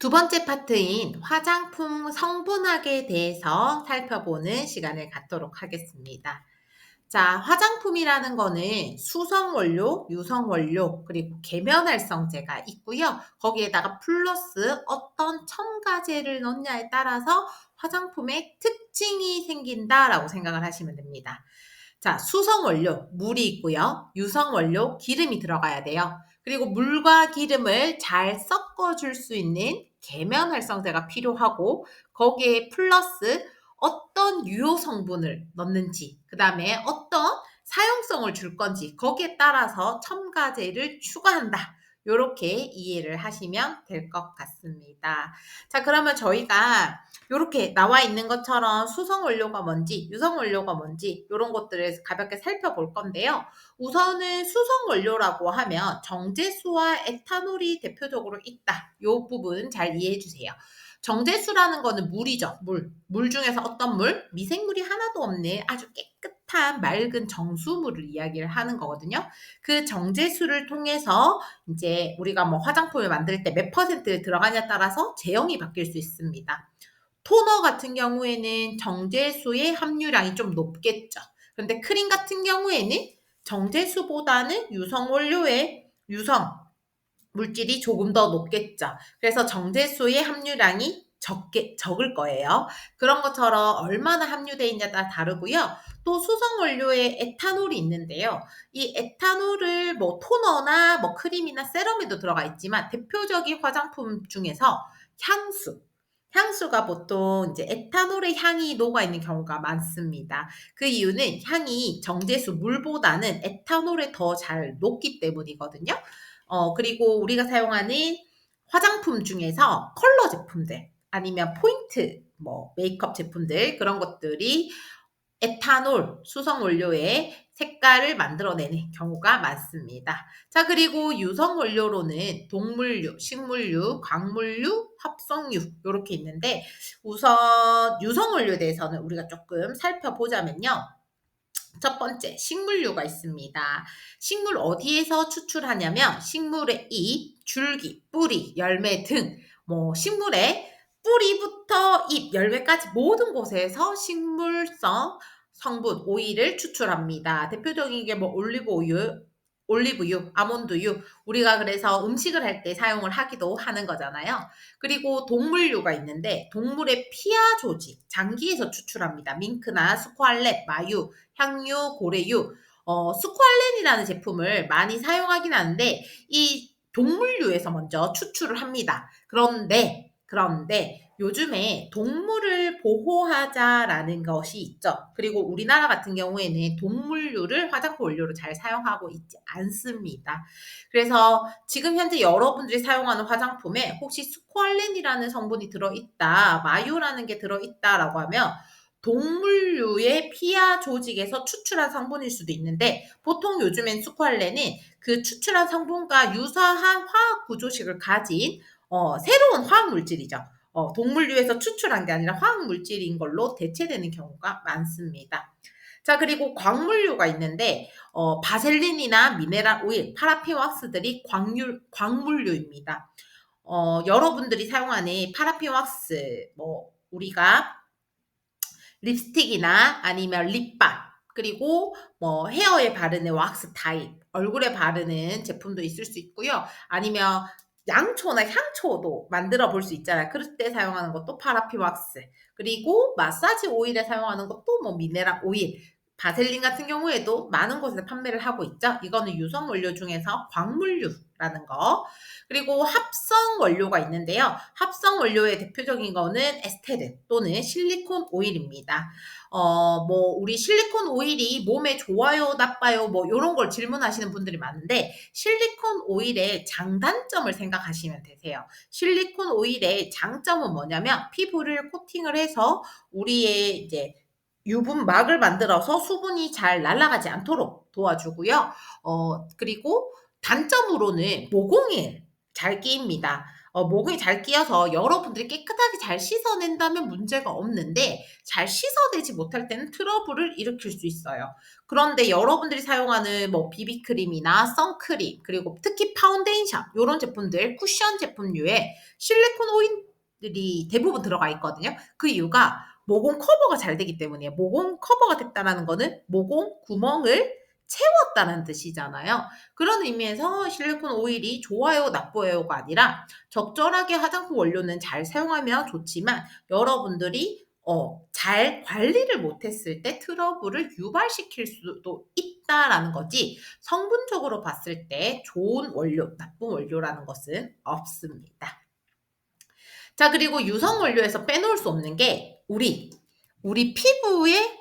두 번째 파트인 화장품 성분학에 대해서 살펴보는 시간을 갖도록 하겠습니다. 자, 화장품이라는 거는 수성 원료, 유성 원료, 그리고 계면활성제가 있고요. 거기에다가 플러스 어떤 첨가제를 넣냐에 따라서 화장품의 특징이 생긴다라고 생각을 하시면 됩니다. 자, 수성 원료, 물이 있고요. 유성 원료, 기름이 들어가야 돼요. 그리고 물과 기름을 잘 섞어줄 수 있는 계면 활성제가 필요하고, 거기에 플러스 어떤 유효 성분을 넣는지, 그 다음에 어떤 사용성을 줄 건지, 거기에 따라서 첨가제를 추가한다. 요렇게 이해를 하시면 될 것 같습니다. 자, 그러면 저희가 요렇게 나와 있는 것처럼 수성 원료가 뭔지, 유성 원료가 뭔지 요런 것들을 가볍게 살펴볼 건데요. 우선은 수성 원료라고 하면 정제수와 에탄올이 대표적으로 있다. 요 부분 잘 이해해 주세요. 정제수라는 거는 물이죠. 물. 물 중에서 어떤 물? 미생물이 하나도 없는 아주 깨끗한 맑은 정수물을 이야기를 하는 거거든요. 그 정제수를 통해서 이제 우리가 뭐 화장품을 만들 때 몇 퍼센트 들어가냐에 따라서 제형이 바뀔 수 있습니다. 토너 같은 경우에는 정제수의 함유량이 좀 높겠죠. 그런데 크림 같은 경우에는 정제수보다는 유성 원료의 유성 물질이 조금 더 높겠죠. 그래서 정제수의 함유량이 적을 거예요. 그런 것처럼 얼마나 함유되어 있냐에 따라 다르고요. 또 수성 원료에 에탄올이 있는데요. 이 에탄올을 뭐 토너나 뭐 크림이나 세럼에도 들어가 있지만 대표적인 화장품 중에서 향수. 향수가 보통 이제 에탄올의 향이 녹아 있는 경우가 많습니다. 그 이유는 향이 정제수 물보다는 에탄올에 더 잘 녹기 때문이거든요. 그리고 우리가 사용하는 화장품 중에서 컬러 제품들 아니면 포인트 뭐 메이크업 제품들 그런 것들이 에탄올 수성 원료의 색깔을 만들어내는 경우가 많습니다. 자, 그리고 유성 원료로는 동물유, 식물유, 광물유, 합성유 요렇게 있는데 우선 유성 원료에 대해서는 우리가 조금 살펴보자면요. 첫 번째, 식물유가 있습니다. 식물 어디에서 추출하냐면 식물의 잎, 줄기, 뿌리, 열매 등 뭐 식물의 뿌리부터 잎, 열매까지 모든 곳에서 식물성 성분, 오일을 추출합니다. 대표적인 게 뭐 올리브유, 아몬드유, 우리가 그래서 음식을 할 때 사용을 하기도 하는 거잖아요. 그리고 동물유가 있는데 동물의 피하 조직, 장기에서 추출합니다. 밍크나 스쿠알렛, 마유, 향유, 고래유, 스쿠알렌이라는 제품을 많이 사용하긴 하는데 이 동물유에서 먼저 추출을 합니다. 그런데 요즘에 동물을 보호하자라는 것이 있죠. 그리고 우리나라 같은 경우에는 동물유를 화장품 원료로 잘 사용하고 있지 않습니다. 그래서 지금 현재 여러분들이 사용하는 화장품에 혹시 스쿠알렌이라는 성분이 들어있다, 마유라는 게 들어있다라고 하면 동물류의 피하 조직에서 추출한 성분일 수도 있는데 보통 요즘엔 스쿠알렌은 그 추출한 성분과 유사한 화학 구조식을 가진 새로운 화학 물질이죠. 동물류에서 추출한 게 아니라 화학 물질인 걸로 대체되는 경우가 많습니다. 자, 그리고 광물류가 있는데 바셀린이나 미네랄 오일, 파라핀 왁스들이 광물류입니다. 여러분들이 사용하는 파라핀 왁스, 뭐 우리가 립스틱이나 아니면 립밤, 그리고 뭐 헤어에 바르는 왁스 타입, 얼굴에 바르는 제품도 있을 수 있고요. 아니면 양초나 향초도 만들어 볼 수 있잖아요. 그럴 때 사용하는 것도 파라핀 왁스. 그리고 마사지 오일에 사용하는 것도 뭐 미네랄 오일. 바셀린 같은 경우에도 많은 곳에서 판매를 하고 있죠. 이거는 유성 원료 중에서 광물류라는 거. 그리고 합성 원료가 있는데요. 합성 원료의 대표적인 거는 에스테르 또는 실리콘 오일입니다. 뭐 우리 실리콘 오일이 몸에 좋아요, 나빠요, 뭐 요런 걸 질문하시는 분들이 많은데 실리콘 오일의 장단점을 생각하시면 되세요. 실리콘 오일의 장점은 뭐냐면 피부를 코팅을 해서 우리의 이제 유분막을 만들어서 수분이 잘 날아가지 않도록 도와주고요. 그리고 단점으로는 모공을 잘 끼입니다. 모공이 잘 끼어서 여러분들이 깨끗하게 잘 씻어낸다면 문제가 없는데 잘 씻어내지 못할 때는 트러블을 일으킬 수 있어요. 그런데 여러분들이 사용하는 뭐 비비크림이나 선크림 그리고 특히 파운데이션 요런 제품들 쿠션 제품류에 실리콘 오일들이 대부분 들어가 있거든요. 그 이유가 모공 커버가 잘 되기 때문이에요. 모공 커버가 됐다라는 거는 모공 구멍을 채웠다는 뜻이잖아요. 그런 의미에서 실리콘 오일이 좋아요, 나빠요가 아니라 적절하게 화장품 원료는 잘 사용하면 좋지만 여러분들이 잘 관리를 못했을 때 트러블을 유발시킬 수도 있다라는 거지 성분적으로 봤을 때 좋은 원료, 나쁜 원료라는 것은 없습니다. 자, 그리고 유성 원료에서 빼놓을 수 없는 게 우리 피부에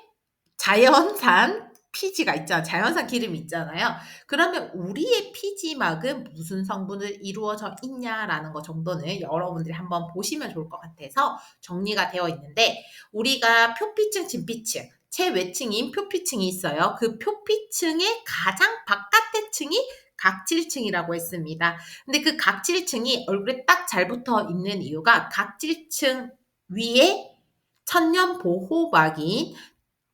자연산 피지가 있잖아. 자연산 기름이 있잖아요. 그러면 우리의 피지막은 무슨 성분을 이루어져 있냐라는 거 정도는 여러분들이 한번 보시면 좋을 것 같아서 정리가 되어 있는데 우리가 표피층, 진피층, 최외층인 표피층이 있어요. 그 표피층의 가장 바깥의 층이 각질층이라고 했습니다. 근데 그 각질층이 얼굴에 딱 잘 붙어 있는 이유가 각질층 위에 천연 보호막인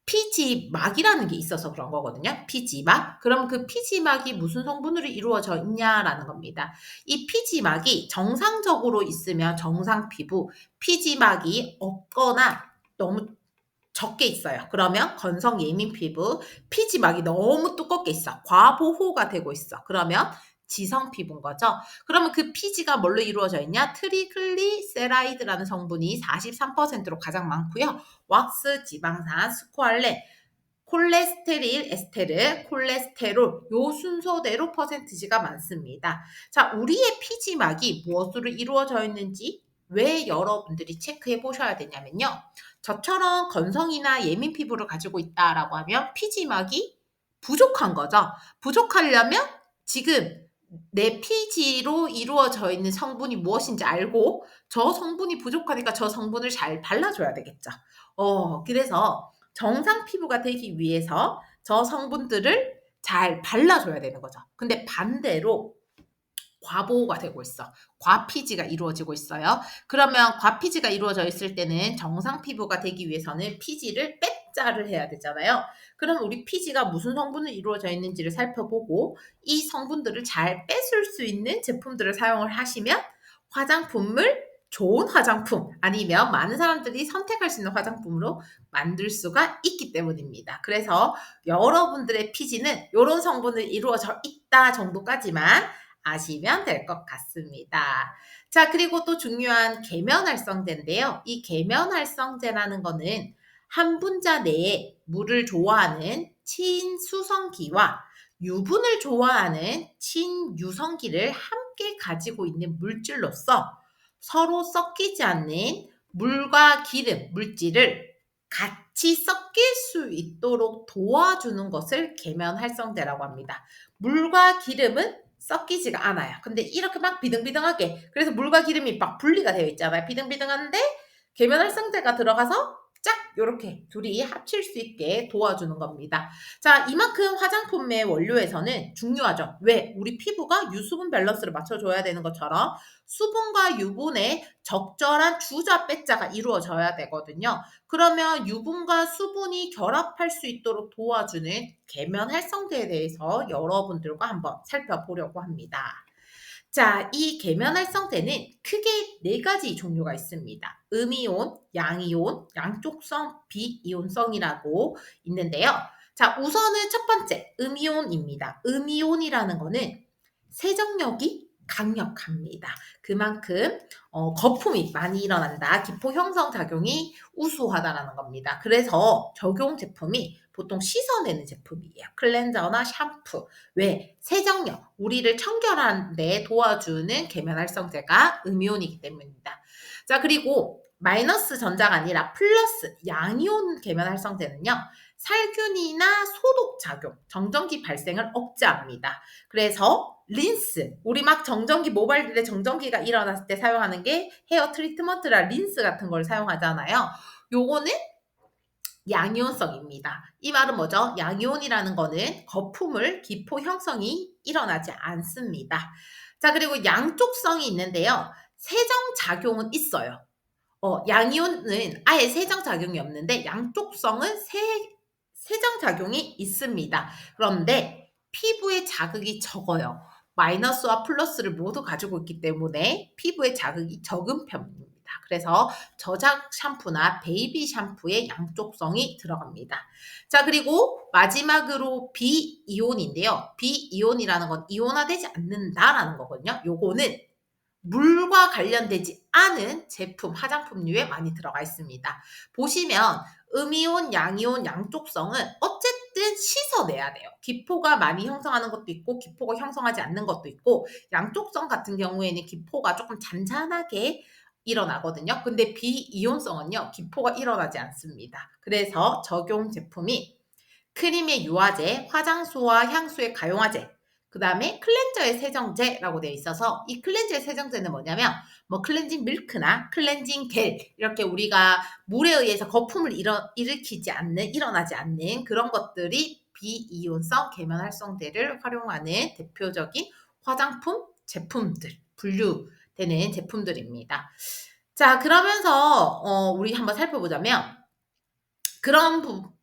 피지막이라는 게 있어서 그런 거거든요. 피지막. 그럼 그 피지막이 무슨 성분으로 이루어져 있냐라는 겁니다. 이 피지막이 정상적으로 있으면 정상 피부, 피지막이 없거나 너무 적게 있어요. 그러면 건성 예민 피부, 피지막이 너무 두껍게 있어. 과보호가 되고 있어. 그러면 지성 피부인 거죠. 그러면 그 피지가 뭘로 이루어져 있냐? 트리글리세라이드라는 성분이 43%로 가장 많고요. 왁스, 지방산, 스쿼알렌, 콜레스테릴, 에스테르, 콜레스테롤 요 순서대로 퍼센티지가 많습니다. 자, 우리의 피지막이 무엇으로 이루어져 있는지 왜 여러분들이 체크해 보셔야 되냐면요. 저처럼 건성이나 예민 피부를 가지고 있다라고 하면 피지막이 부족한 거죠. 부족하려면 지금 내 피지로 이루어져 있는 성분이 무엇인지 알고 저 성분이 부족하니까 저 성분을 잘 발라줘야 되겠죠. 그래서 정상 피부가 되기 위해서 저 성분들을 잘 발라줘야 되는 거죠. 근데 반대로 과보호가 되고 있어. 과피지가 이루어지고 있어요. 그러면 과피지가 이루어져 있을 때는 정상 피부가 되기 위해서는 피지를 빼짜를 해야 되잖아요. 그럼 우리 피지가 무슨 성분을 이루어져 있는지를 살펴보고 이 성분들을 잘 뺏을 수 있는 제품들을 사용을 하시면 화장품을 좋은 화장품 아니면 많은 사람들이 선택할 수 있는 화장품으로 만들 수가 있기 때문입니다. 그래서 여러분들의 피지는 이런 성분을 이루어져 있다 정도까지만 아시면 될 것 같습니다. 자, 그리고 또 중요한 계면활성제인데요. 이 계면활성제라는 거는 한 분자 내에 물을 좋아하는 친수성기와 유분을 좋아하는 친유성기를 함께 가지고 있는 물질로서 서로 섞이지 않는 물과 기름, 물질을 같이 섞일 수 있도록 도와주는 것을 계면활성제라고 합니다. 물과 기름은 섞이지가 않아요. 근데 이렇게 막 비등비등하게 그래서 물과 기름이 막 분리가 되어 있잖아요. 비등비등한데 계면활성제가 들어가서 짝 요렇게 둘이 합칠 수 있게 도와주는 겁니다. 자, 이만큼 화장품의 원료에서는 중요하죠. 왜? 우리 피부가 유수분 밸런스를 맞춰줘야 되는 것처럼 수분과 유분의 적절한 주자 빼자가 이루어져야 되거든요. 그러면 유분과 수분이 결합할 수 있도록 도와주는 계면활성제에 대해서 여러분들과 한번 살펴보려고 합니다. 자, 이 계면활성제는 크게 네 가지 종류가 있습니다. 음이온, 양이온, 양쪽성, 비이온성이라고 있는데요. 자, 우선은 첫 번째, 음이온입니다. 음이온이라는 거는 세정력이 강력합니다. 그만큼 거품이 많이 일어난다. 기포 형성 작용이 우수하다라는 겁니다. 그래서 적용 제품이 보통 씻어내는 제품이에요. 클렌저나 샴푸. 왜? 세정력, 우리를 청결한 데 도와주는 계면활성제가 음이온이기 때문입니다. 자, 그리고 마이너스 전자가 아니라 플러스 양이온 계면활성제는요. 살균이나 소독 작용, 정전기 발생을 억제합니다. 그래서 린스, 우리 막 정전기 모발들의 정전기가 일어났을 때 사용하는 게 헤어 트리트먼트라 린스 같은 걸 사용하잖아요. 요거는 양이온성입니다. 이 말은 뭐죠? 양이온이라는 거는 거품을 기포 형성이 일어나지 않습니다. 자, 그리고 양쪽성이 있는데요. 세정작용은 있어요. 양이온은 아예 세정작용이 없는데 양쪽성은 세정작용이 있습니다. 그런데 피부에 자극이 적어요. 마이너스와 플러스를 모두 가지고 있기 때문에 피부에 자극이 적은 편입니다. 그래서 저작 샴푸나 베이비 샴푸에 양쪽성이 들어갑니다. 자, 그리고 마지막으로 비이온인데요. 비이온이라는 건 이온화되지 않는다라는 거거든요. 요거는 물과 관련되지 않은 제품, 화장품류에 많이 들어가 있습니다. 보시면 음이온, 양이온, 양쪽성은 어쨌든 씻어내야 돼요. 기포가 많이 형성하는 것도 있고 기포가 형성하지 않는 것도 있고 양쪽성 같은 경우에는 기포가 조금 잔잔하게 일어나거든요. 근데 비이온성은요. 기포가 일어나지 않습니다. 그래서 적용 제품이 크림의 유화제, 화장수와 향수의 가용화제, 그 다음에 클렌저의 세정제라고 되어 있어서 이 클렌저의 세정제는 뭐냐면 뭐 클렌징 밀크나 클렌징 겔 이렇게 우리가 물에 의해서 거품을 일으키지 않는 일어나지 않는 그런 것들이 비이온성 계면 활성제를 활용하는 대표적인 화장품 제품들 분류되는 제품들입니다. 자, 그러면서 우리 한번 살펴보자면 그런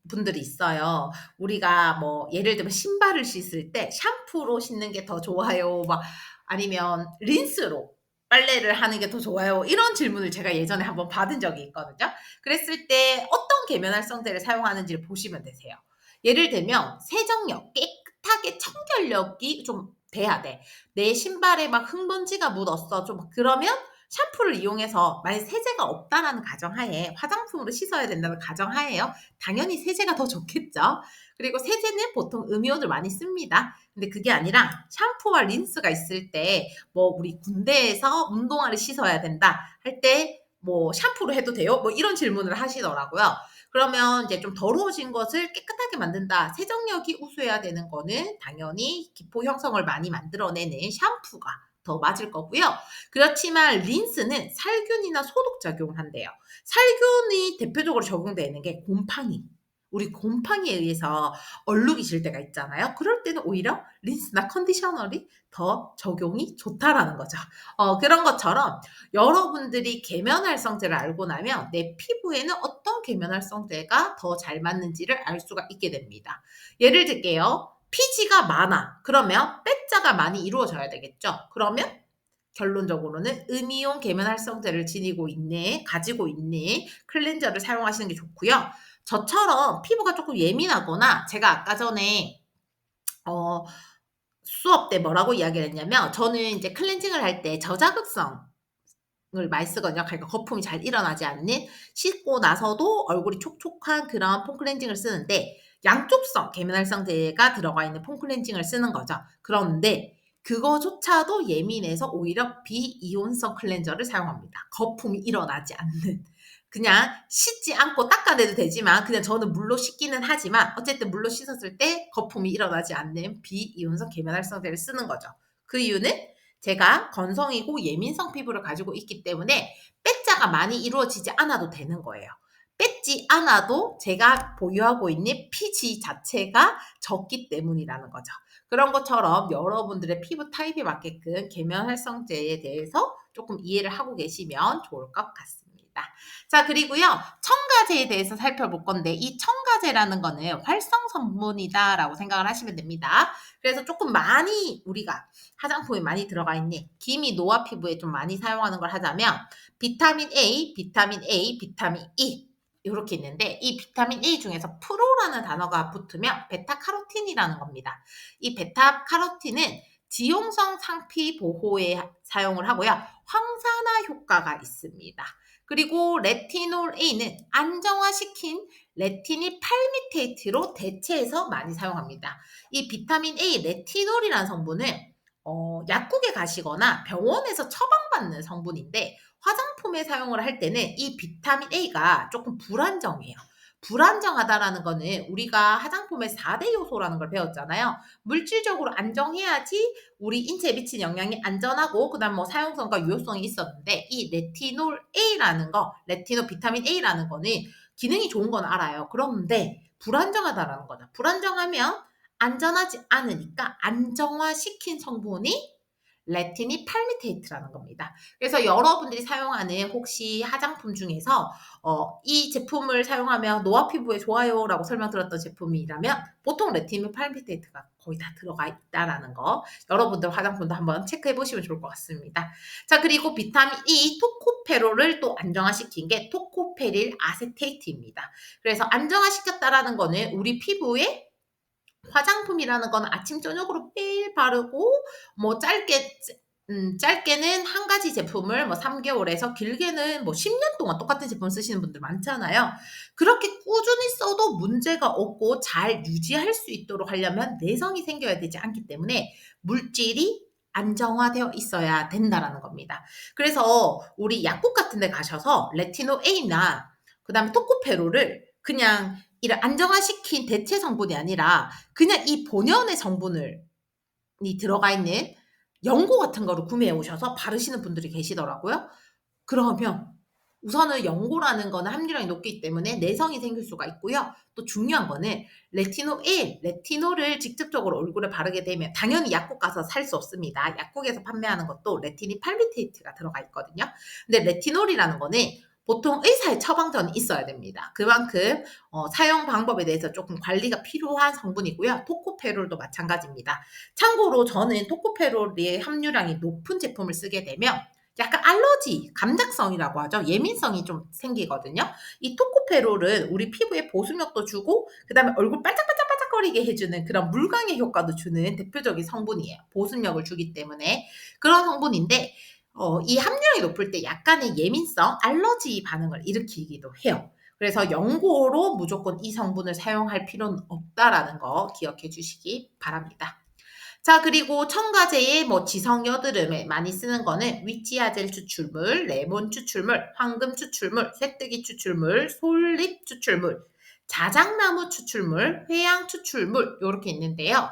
분들이 있어요. 우리가 뭐 예를 들면 신발을 씻을 때 샴푸로 씻는 게 더 좋아요. 막 아니면 린스로 빨래를 하는 게 더 좋아요. 이런 질문을 제가 예전에 한번 받은 적이 있거든요. 그랬을 때 어떤 계면 활성제를 사용하는지를 보시면 되세요. 예를 들면 세정력, 깨끗하게 청결력이 좀 돼야 돼. 내 신발에 막 흙먼지가 묻었어. 좀 그러면 샴푸를 이용해서 만약 세제가 없다라는 가정하에 화장품으로 씻어야 된다는 가정하에요. 당연히 세제가 더 좋겠죠. 그리고 세제는 보통 음이온을 많이 씁니다. 근데 그게 아니라 샴푸와 린스가 있을 때 뭐 우리 군대에서 운동화를 씻어야 된다 할 때 뭐 샴푸로 해도 돼요? 뭐 이런 질문을 하시더라고요. 그러면 이제 좀 더러워진 것을 깨끗하게 만든다. 세정력이 우수해야 되는 거는 당연히 기포 형성을 많이 만들어내는 샴푸가 더 맞을 거고요. 그렇지만 린스는 살균이나 소독 작용을 한대요. 살균이 대표적으로 적용되는 게 곰팡이. 우리 곰팡이에 의해서 얼룩이 질 때가 있잖아요. 그럴 때는 오히려 린스나 컨디셔너리 더 적용이 좋다라는 거죠. 그런 것처럼 여러분들이 계면활성제를 알고 나면 내 피부에는 어떤 계면활성제가 더 잘 맞는지를 알 수가 있게 됩니다. 예를 들게요. 피지가 많아. 그러면 빼자가 많이 이루어져야 되겠죠. 그러면 결론적으로는 음이온 계면활성제를 가지고 있는 클렌저를 사용하시는 게 좋고요. 저처럼 피부가 조금 예민하거나 제가 아까 전에 어 수업 때 뭐라고 이야기를 했냐면 저는 이제 클렌징을 할 때 저자극성을 많이 쓰거든요. 그러니까 거품이 잘 일어나지 않는 씻고 나서도 얼굴이 촉촉한 그런 폼 클렌징을 쓰는데 양쪽성 계면활성제가 들어가 있는 폼 클렌징을 쓰는 거죠. 그런데 그거조차도 예민해서 오히려 비이온성 클렌저를 사용합니다. 거품이 일어나지 않는. 그냥 씻지 않고 닦아내도 되지만 그냥 저는 물로 씻기는 하지만 어쨌든 물로 씻었을 때 거품이 일어나지 않는 비이온성 계면활성제를 쓰는 거죠. 그 이유는 제가 건성이고 예민성 피부를 가지고 있기 때문에 빼자가 많이 이루어지지 않아도 되는 거예요. 뺏지 않아도 제가 보유하고 있는 피지 자체가 적기 때문이라는 거죠. 그런 것처럼 여러분들의 피부 타입에 맞게끔 계면 활성제에 대해서 조금 이해를 하고 계시면 좋을 것 같습니다. 자, 그리고요. 첨가제에 대해서 살펴볼 건데 이 첨가제라는 거는 활성 성분이다라고 생각을 하시면 됩니다. 그래서 조금 많이 우리가 화장품에 많이 들어가 있는 기미 노화 피부에 좀 많이 사용하는 걸 하자면 비타민 A, 비타민 A, 비타민 E 요렇게 있는데 이 비타민 A 중에서 프로라는 단어가 붙으면 베타카로틴이라는 겁니다. 이 베타카로틴은 지용성 상피 보호에 사용을 하고요. 황산화 효과가 있습니다. 그리고 레티놀 A는 안정화시킨 레티닐 팔미테이트로 대체해서 많이 사용합니다. 이 비타민 A 레티놀이라는 성분은 약국에 가시거나 병원에서 처방받는 성분인데 화장품에 사용을 할 때는 이 비타민 A가 조금 불안정해요. 불안정하다라는 거는 우리가 화장품의 4대 요소라는 걸 배웠잖아요. 물질적으로 안정해야지 우리 인체에 미친 영향이 안전하고 그다음 뭐 사용성과 유효성이 있었는데 이 레티놀 A라는 거, 레티놀 비타민 A라는 거는 기능이 좋은 건 알아요. 그런데 불안정하다라는 거죠. 불안정하면 안전하지 않으니까 안정화시킨 성분이 레티니 팔미테이트라는 겁니다. 그래서 여러분들이 사용하는 혹시 화장품 중에서 이 제품을 사용하면 노화 피부에 좋아요라고 설명드렸던 제품이라면 보통 레티니 팔미테이트가 거의 다 들어가 있다라는 거 여러분들 화장품도 한번 체크해 보시면 좋을 것 같습니다. 자, 그리고 비타민 E 토코페롤을 또 안정화시킨 게 토코페릴 아세테이트입니다. 그래서 안정화시켰다라는 거는 우리 피부에 화장품이라는 건 아침 저녁으로 매일 바르고 뭐 짧게는 한 가지 제품을 뭐 3개월에서 길게는 뭐 10년 동안 똑같은 제품 쓰시는 분들 많잖아요. 그렇게 꾸준히 써도 문제가 없고 잘 유지할 수 있도록 하려면 내성이 생겨야 되지 않기 때문에 물질이 안정화되어 있어야 된다라는 겁니다. 그래서 우리 약국 같은 데 가셔서 레티노 A나 그다음에 토코페롤을 그냥 이를 안정화시킨 대체 성분이 아니라 그냥 이 본연의 성분을 이 들어가 있는 연고 같은 거를 구매해 오셔서 바르시는 분들이 계시더라고요. 그러면 우선은 연고라는 거는 함유량이 높기 때문에 내성이 생길 수가 있고요. 또 중요한 거는 레티놀을 직접적으로 얼굴에 바르게 되면 당연히 약국 가서 살 수 없습니다. 약국에서 판매하는 것도 레티닌 팔미테이트가 들어가 있거든요. 근데 레티놀이라는 거는 보통 의사의 처방전이 있어야 됩니다. 그만큼 사용 방법에 대해서 조금 관리가 필요한 성분이고요. 토코페롤도 마찬가지입니다. 참고로 저는 토코페롤의 함유량이 높은 제품을 쓰게 되면 약간 알러지, 감작성이라고 하죠. 예민성이 좀 생기거든요. 이 토코페롤은 우리 피부에 보습력도 주고 그다음에 얼굴 반짝반짝반짝거리게 해주는 그런 물광의 효과도 주는 대표적인 성분이에요. 보습력을 주기 때문에 그런 성분인데 이 함유량이 높을 때 약간의 예민성, 알러지 반응을 일으키기도 해요. 그래서 연고로 무조건 이 성분을 사용할 필요는 없다라는 거 기억해 주시기 바랍니다. 자, 그리고 첨가제에 뭐 지성 여드름에 많이 쓰는 거는 위치아젤 추출물, 레몬 추출물, 황금 추출물, 쇠뜨기 추출물, 솔잎 추출물, 자작나무 추출물, 회양 추출물 요렇게 있는데요.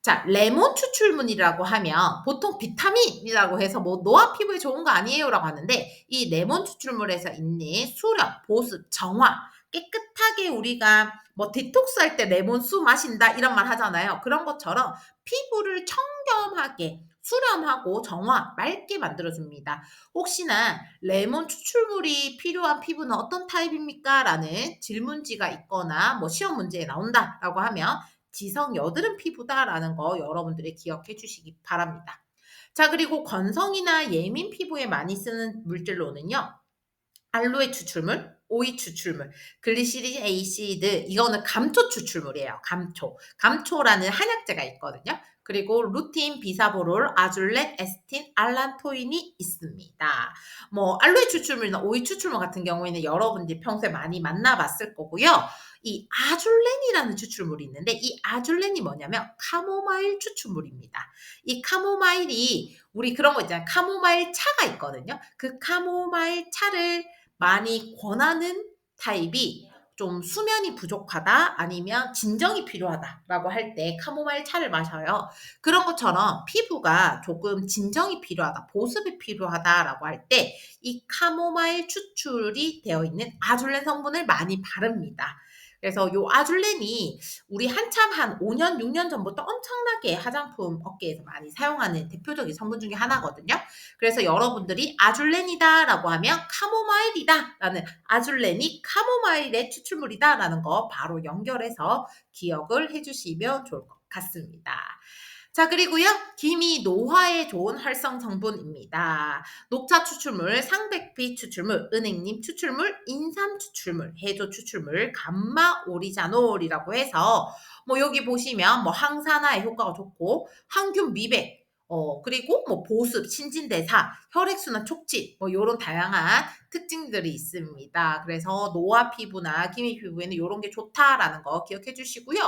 자, 레몬 추출물이라고 하면 보통 비타민이라고 해서 뭐 노화 피부에 좋은 거 아니에요라고 하는데 이 레몬 추출물에서 있는 수렴, 보습, 정화, 깨끗하게 우리가 뭐 디톡스 할 때 레몬수 마신다 이런 말 하잖아요. 그런 것처럼 피부를 청렴하게 수렴하고 정화, 맑게 만들어줍니다. 혹시나 레몬 추출물이 필요한 피부는 어떤 타입입니까? 라는 질문지가 있거나 뭐 시험 문제에 나온다라고 하면 지성 여드름 피부다라는 거 여러분들이 기억해 주시기 바랍니다. 자, 그리고 건성이나 예민 피부에 많이 쓰는 물질로는요. 알로에 추출물, 오이 추출물, 글리시린 에이시드, 이거는 감초 추출물이에요. 감초. 감초라는 한약재가 있거든요. 그리고 루틴, 비사보롤, 아줄렛, 에스틴, 알란토인이 있습니다. 뭐 알로에 추출물이나 오이 추출물 같은 경우에는 여러분들이 평소에 많이 만나봤을 거고요. 이 아줄렌이라는 추출물이 있는데 이 아줄렌이 뭐냐면 카모마일 추출물입니다. 이 카모마일이 우리 그런 거 있잖아요. 카모마일 차가 있거든요. 그 카모마일 차를 많이 권하는 타입이 좀 수면이 부족하다 아니면 진정이 필요하다라고 할 때 카모마일 차를 마셔요. 그런 것처럼 피부가 조금 진정이 필요하다, 보습이 필요하다라고 할 때 이 카모마일 추출이 되어 있는 아줄렌 성분을 많이 바릅니다. 그래서 요 아줄렌이 우리 한참 한 5년, 6년 전부터 엄청나게 화장품 업계에서 많이 사용하는 대표적인 성분 중에 하나거든요. 그래서 여러분들이 아줄렌이다라고 하면 카모마일이다라는 아줄렌이 카모마일의 추출물이다라는 거 바로 연결해서 기억을 해주시면 좋을 것 같습니다. 자, 그리고요. 김이 노화에 좋은 활성 성분입니다. 녹차 추출물, 상백피 추출물, 은행님 추출물, 인삼 추출물, 해조 추출물, 감마 오리자놀이라고 해서 뭐 여기 보시면 뭐 항산화에 효과가 좋고 항균 미백 그리고 뭐 보습, 신진대사, 혈액순환 촉진 뭐 요런 다양한 특징들이 있습니다. 그래서 노화 피부나 기미 피부에는 요런 게 좋다라는 거 기억해 주시고요.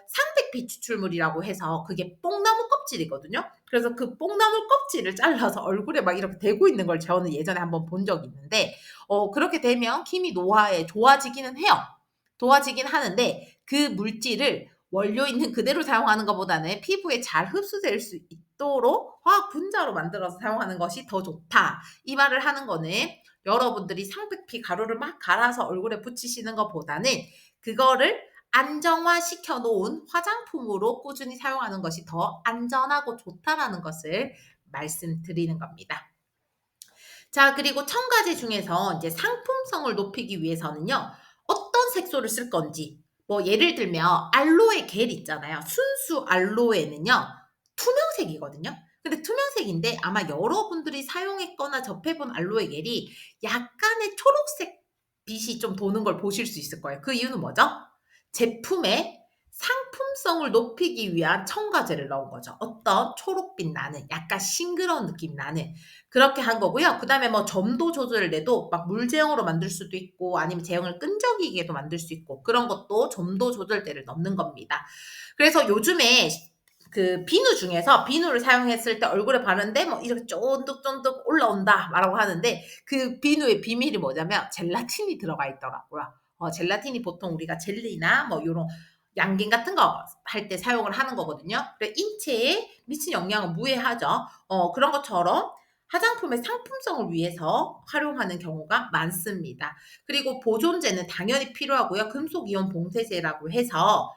상백피 추출물이라고 해서 그게 뽕나무 껍질이거든요. 그래서 그 뽕나무 껍질을 잘라서 얼굴에 막 이렇게 대고 있는 걸 저는 예전에 한번 본 적이 있는데 그렇게 되면 기미 노화에 좋아지기는 해요. 좋아지긴 하는데 그 물질을 원료 있는 그대로 사용하는 것보다는 피부에 잘 흡수될 수 있도록 화학 분자로 만들어서 사용하는 것이 더 좋다. 이 말을 하는 거는 여러분들이 상백피 가루를 막 갈아서 얼굴에 붙이시는 것보다는 그거를 안정화 시켜 놓은 화장품으로 꾸준히 사용하는 것이 더 안전하고 좋다라는 것을 말씀드리는 겁니다. 자, 그리고 첨가제 중에서 이제 상품성을 높이기 위해서는요. 어떤 색소를 쓸 건지 뭐 예를 들면 알로에 겔 있잖아요. 순수 알로에는요. 투명색이거든요. 근데 투명색인데 아마 여러분들이 사용했거나 접해 본 알로에 겔이 약간의 초록색 빛이 좀 도는 걸 보실 수 있을 거예요. 그 이유는 뭐죠? 제품의 상품성을 높이기 위한 첨가제를 넣은 거죠. 어떤 초록빛 나는 약간 싱그러운 느낌 나는 그렇게 한 거고요. 그다음에 뭐 점도 조절을 내도 막 물 제형으로 만들 수도 있고 아니면 제형을 끈적이게도 만들 수 있고 그런 것도 점도 조절대를 넣는 겁니다. 그래서 요즘에 그 비누 중에서 비누를 사용했을 때 얼굴에 바르는데 뭐 이렇게 쫀득쫀득 올라온다라고 하는데 그 비누의 비밀이 뭐냐면 젤라틴이 들어가 있더라고요. 젤라틴이 보통 우리가 젤리나 뭐 요런 양갱 같은 거 할 때 사용을 하는 거거든요. 그래 인체에 미친 영향은 무해하죠. 그런 것처럼 화장품의 상품성을 위해서 활용하는 경우가 많습니다. 그리고 보존제는 당연히 필요하고요. 금속 이온 봉쇄제라고 해서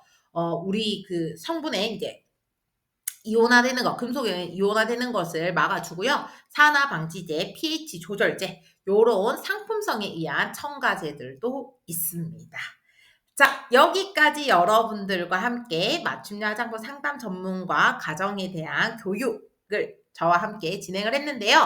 우리 그 성분에 인제 이온화되는 거, 금속이 이온화되는 것을 막아주고요. 산화 방지제, pH 조절제 요런 상품성에 의한 첨가제들도 있습니다. 자, 여기까지 여러분들과 함께 맞춤형 화장품 상담 전문가 과정에 대한 교육을 저와 함께 진행을 했는데요.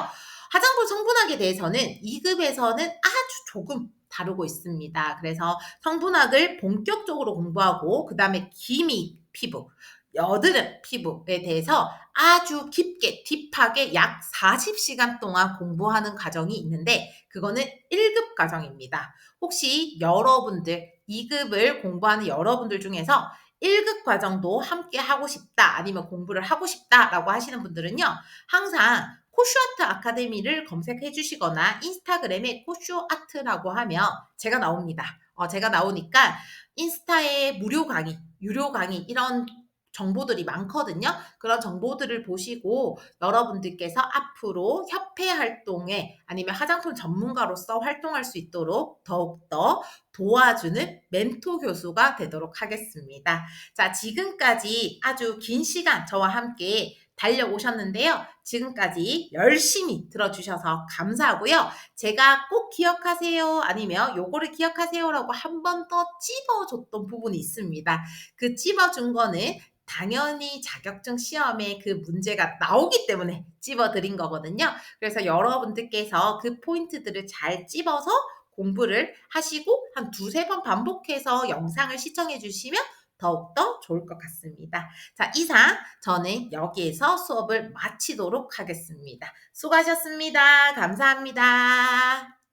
화장품 성분학에 대해서는 2급에서는 아주 조금 다루고 있습니다. 그래서 성분학을 본격적으로 공부하고 그다음에 기미 피부, 여드름 피부에 대해서 아주 깊게 딥하게 약 40시간 동안 공부하는 과정이 있는데 그거는 1급 과정입니다. 혹시 여러분들 2급을 공부하는 여러분들 중에서 1급 과정도 함께 하고 싶다 아니면 공부를 하고 싶다라고 하시는 분들은요. 항상 코슈아트 아카데미를 검색해 주시거나 인스타그램에 코슈아트라고 하면 제가 나옵니다. 제가 나오니까 인스타에 무료 강의, 유료 강의 이런 정보들이 많거든요. 그런 정보들을 보시고 여러분들께서 앞으로 협회 활동에 아니면 화장품 전문가로서 활동할 수 있도록 더욱더 도와주는 멘토 교수가 되도록 하겠습니다. 자, 지금까지 아주 긴 시간 저와 함께 달려오셨는데요. 지금까지 열심히 들어주셔서 감사하고요. 제가 꼭 기억하세요 아니면 요거를 기억하세요라고 한 번 더 찝어줬던 부분이 있습니다. 그 찝어준 거는 당연히 자격증 시험에 그 문제가 나오기 때문에 찝어드린 거거든요. 그래서 여러분들께서 그 포인트들을 잘 찝어서 공부를 하시고 한 두세 번 반복해서 영상을 시청해 주시면 더욱더 좋을 것 같습니다. 자, 이상 저는 여기에서 수업을 마치도록 하겠습니다. 수고하셨습니다. 감사합니다.